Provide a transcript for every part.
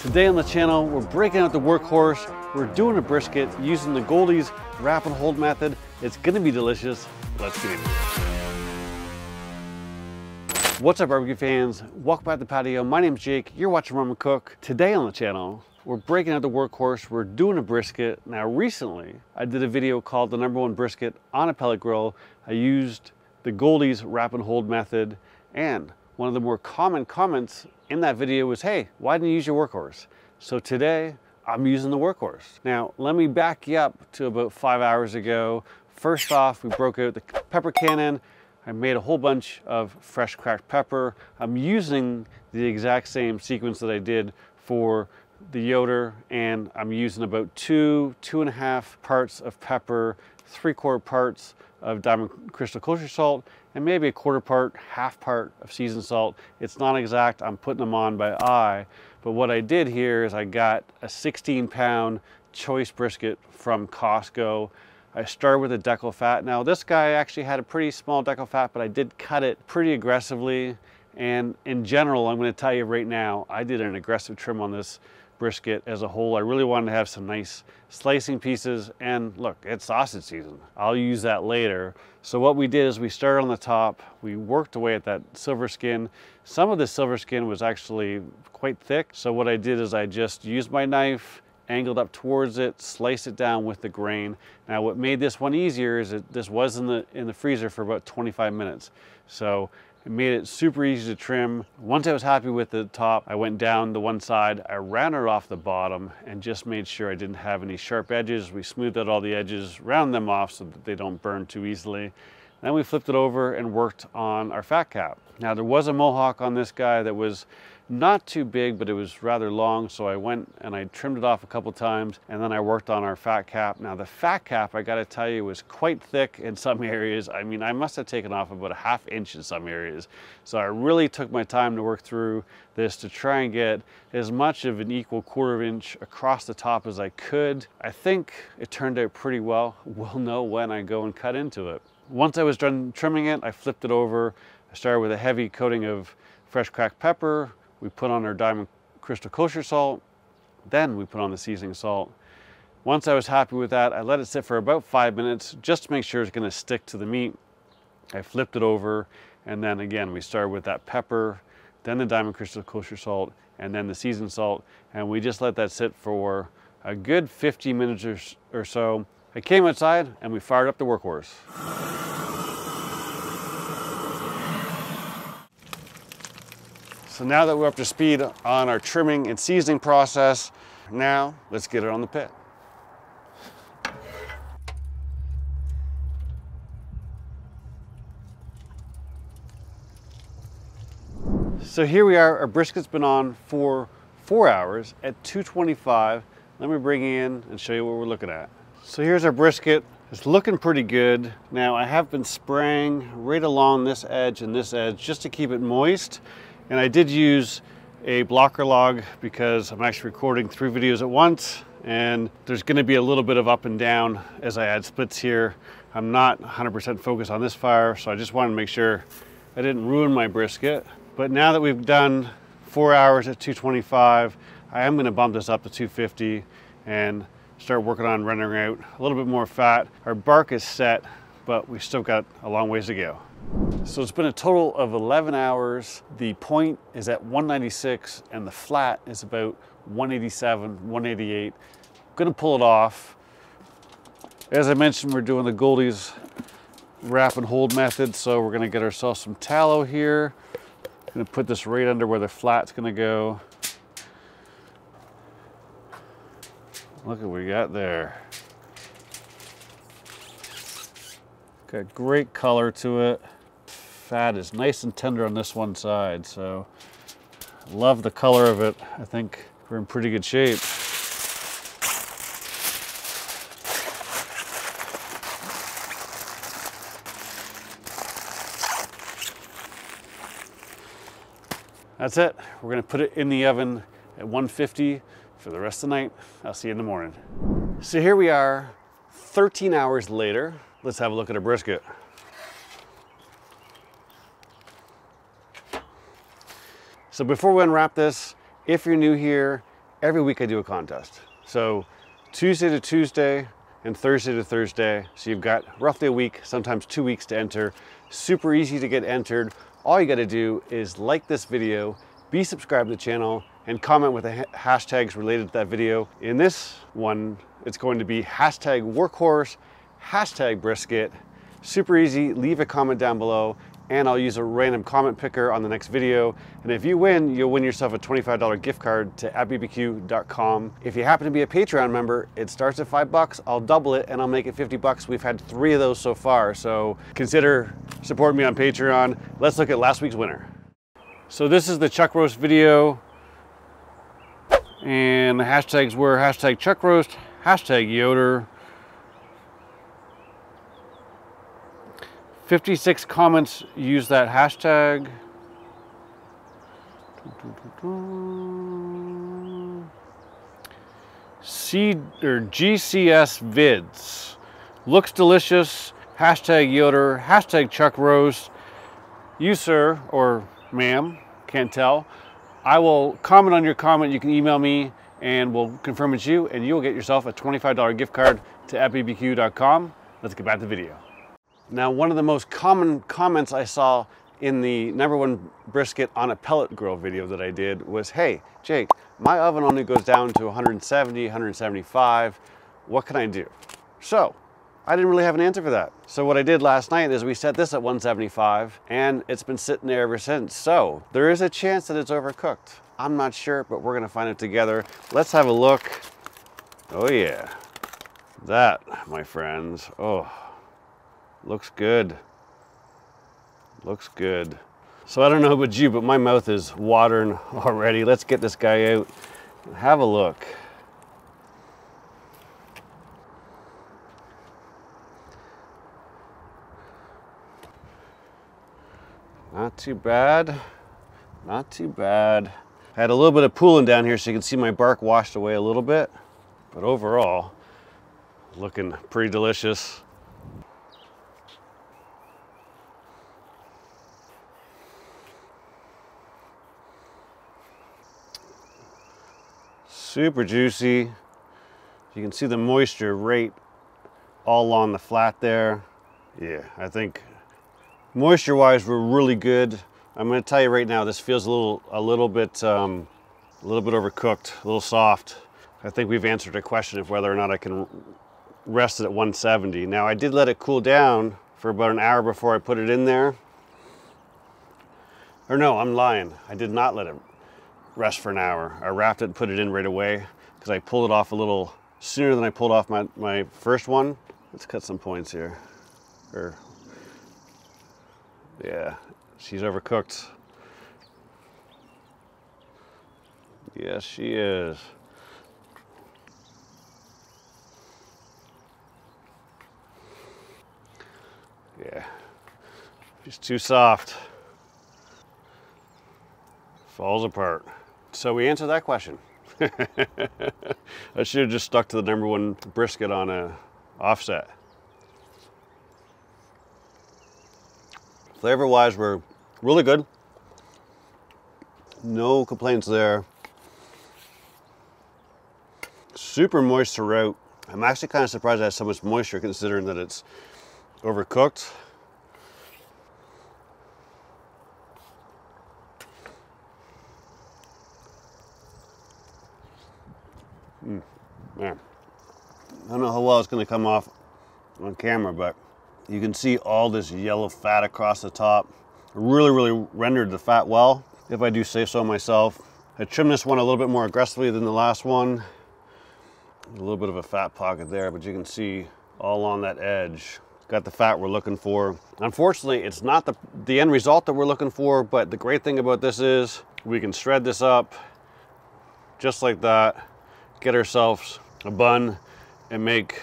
Today on the channel, we're breaking out the Workhorse. We're doing a brisket using the Goldee's wrap and hold method. It's gonna be delicious. Let's get into it. What's up, barbecue fans? Welcome back to the patio. My name's Jake. You're watching Mama Cook. Today on the channel, we're breaking out the Workhorse. We're doing a brisket. Now, recently, I did a video called The #1 Brisket on a Pellet Grill. I used the Goldee's wrap and hold method, and one of the more common comments in that video was, hey, why didn't you use your Workhorse? So today, I'm using the Workhorse. Now, let me back you up to about 5 hours ago. First off, we broke out the pepper cannon. I made a whole bunch of fresh cracked pepper. I'm using the exact same sequence that I did for the Yoder, and I'm using about two and a half parts of pepper, 3/4 parts of diamond crystal kosher salt, and maybe a 1/4 part, half part of seasoned salt. It's not exact, I'm putting them on by eye, but what I did here is I got a 16-pound choice brisket from Costco. I started with a decal fat. Now this guy actually had a pretty small decal fat, but I did cut it pretty aggressively, and in general, I'm going to tell you right now, I did an aggressive trim on this brisket as a whole. I really wanted to have some nice slicing pieces, and look, it's sausage season. I'll use that later. So what we did is we started on the top, we worked away at that silver skin. Some of the silver skin was actually quite thick, so what I did is I just used my knife, angled up towards it, sliced it down with the grain. Now what made this one easier is that this was in the freezer for about 25 minutes. So it made it super easy to trim. Once I was happy with the top, I went down the one side, I ran it off the bottom and just made sure I didn't have any sharp edges. We smoothed out all the edges, round them off so that they don't burn too easily. Then we flipped it over and worked on our fat cap. Now there was a mohawk on this guy that was not too big, but it was rather long, so I went and I trimmed it off a couple times, and then I worked on our fat cap. Now the fat cap, I gotta tell you, was quite thick in some areas. I mean, I must have taken off about a ½ inch in some areas. So I really took my time to work through this to try and get as much of an equal 1/4 inch across the top as I could. I think it turned out pretty well. We'll know when I go and cut into it. Once I was done trimming it, I flipped it over. I started with a heavy coating of fresh cracked pepper. We put on our diamond crystal kosher salt. Then we put on the seasoning salt. Once I was happy with that, I let it sit for about 5 minutes just to make sure it's gonna stick to the meat. I flipped it over, and then again, we started with that pepper, then the diamond crystal kosher salt, and then the seasoned salt, and we just let that sit for a good 50 minutes or so. I came outside and we fired up the Workhorse. So now that we're up to speed on our trimming and seasoning process, now let's get it on the pit. So here we are, our brisket's been on for 4 hours at 225. Let me bring you in and show you what we're looking at. So here's our brisket. It's looking pretty good. Now I have been spraying right along this edge and this edge just to keep it moist. And I did use a blocker log because I'm actually recording 3 videos at once, and there's gonna be a little bit of up and down as I add splits here. I'm not 100% focused on this fire, so I just wanted to make sure I didn't ruin my brisket. But now that we've done 4 hours at 225, I am gonna bump this up to 250 and start working on rendering out a little bit more fat. Our bark is set, but we still got a long ways to go. So it's been a total of 11 hours. The point is at 196 and the flat is about 187, 188. I'm gonna pull it off. As I mentioned, we're doing the Goldee's wrap and hold method, so we're gonna get ourselves some tallow here. I'm gonna put this right under where the flat's gonna go. Look at what we got there. Got great color to it. Fat is nice and tender on this one side, so I love the color of it. I think we're in pretty good shape. That's it. We're gonna put it in the oven at 150 for the rest of the night. I'll see you in the morning. So here we are, 13 hours later. Let's have a look at our brisket. So before we unwrap this, if you're new here every week I do a contest. So Tuesday to Tuesday and Thursday to Thursday. So you've got roughly a week, sometimes 2 weeks to enter. Super easy to get entered. All you got to do is like this video, be subscribed to the channel, and comment with the hashtags related to that video. In this one, it's going to be hashtag workhorse, hashtag brisket. Super easy, leave a comment down below and I'll use a random comment picker on the next video. And if you win, you'll win yourself a $25 gift card to @bbq.com. If you happen to be a Patreon member, it starts at $5. I'll double it and I'll make it $50. We've had 3 of those so far, so consider supporting me on Patreon. Let's look at last week's winner. So this is the chuck roast video, and the hashtags were hashtag chuck roast, hashtag Yoder. 56 comments use that hashtag. GCS vids. Looks delicious. Hashtag Yoder. Hashtag chuck roast. You, sir, or ma'am, can't tell. I will comment on your comment. You can email me and we'll confirm it's you, and you'll get yourself a $25 gift card to @bbq.com. Let's get back to the video. Now, one of the most common comments I saw in the #1 brisket on a pellet grill video that I did was, hey, Jake, my oven only goes down to 170, 175. What can I do? So I didn't really have an answer for that. So what I did last night is we set this at 175 and it's been sitting there ever since. So there is a chance that it's overcooked. I'm not sure, but we're gonna find it together. Let's have a look. Oh yeah, that, my friends, oh. Looks good. Looks good. So I don't know about you, but my mouth is watering already. Let's get this guy out and have a look. Not too bad. Not too bad. I had a little bit of pooling down here so you can see my bark washed away a little bit, but overall, looking pretty delicious. Super juicy. You can see the moisture right all along the flat there. Yeah, I think moisture wise we're really good. I'm going to tell you right now, this feels a little bit overcooked, a little soft. I think we've answered a question of whether or not I can rest it at 170. Now I did let it cool down for about an hour before I put it in there. Or no, I'm lying. I did not let it rest for an hour. I wrapped it and put it in right away because I pulled it off a little sooner than I pulled off my first one. Let's cut some points here. Yeah, she's overcooked. Yes, she is. Yeah, she's too soft. Falls apart. So we answered that question. I should have just stuck to the #1 brisket on a offset. Flavor wise, we're really good. No complaints there. Super moist throughout. I'm actually kind of surprised it has so much moisture considering that it's overcooked. Man, I don't know how well it's going to come off on camera, but you can see all this yellow fat across the top. Really rendered the fat well, if I do say so myself. I trimmed this one a little bit more aggressively than the last one. A little bit of a fat pocket there, but you can see all on that edge. Got the fat we're looking for. Unfortunately, it's not the end result that we're looking for, but the great thing about this is we can shred this up just like that, get ourselves a bun and make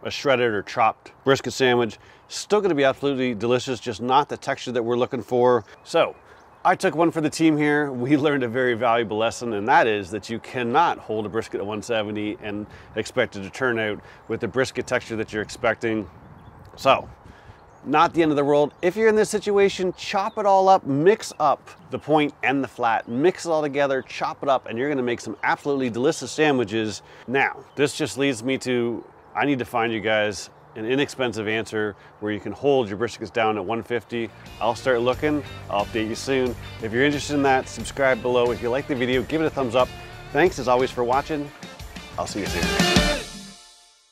a shredded or chopped brisket sandwich. Still gonna be absolutely delicious, just not the texture that we're looking for. So I took one for the team here. We learned a very valuable lesson, and that is that you cannot hold a brisket at 170 and expect it to turn out with the brisket texture that you're expecting. So Not the end of the world. If you're in this situation, chop it all up, mix up the point and the flat, mix it all together, chop it up, and you're gonna make some absolutely delicious sandwiches. Now, this just leads me to, I need to find you guys an inexpensive answer where you can hold your briskets down at 150. I'll start looking, I'll update you soon. If you're interested in that, subscribe below. If you like the video, give it a thumbs up. Thanks as always for watching. I'll see you soon.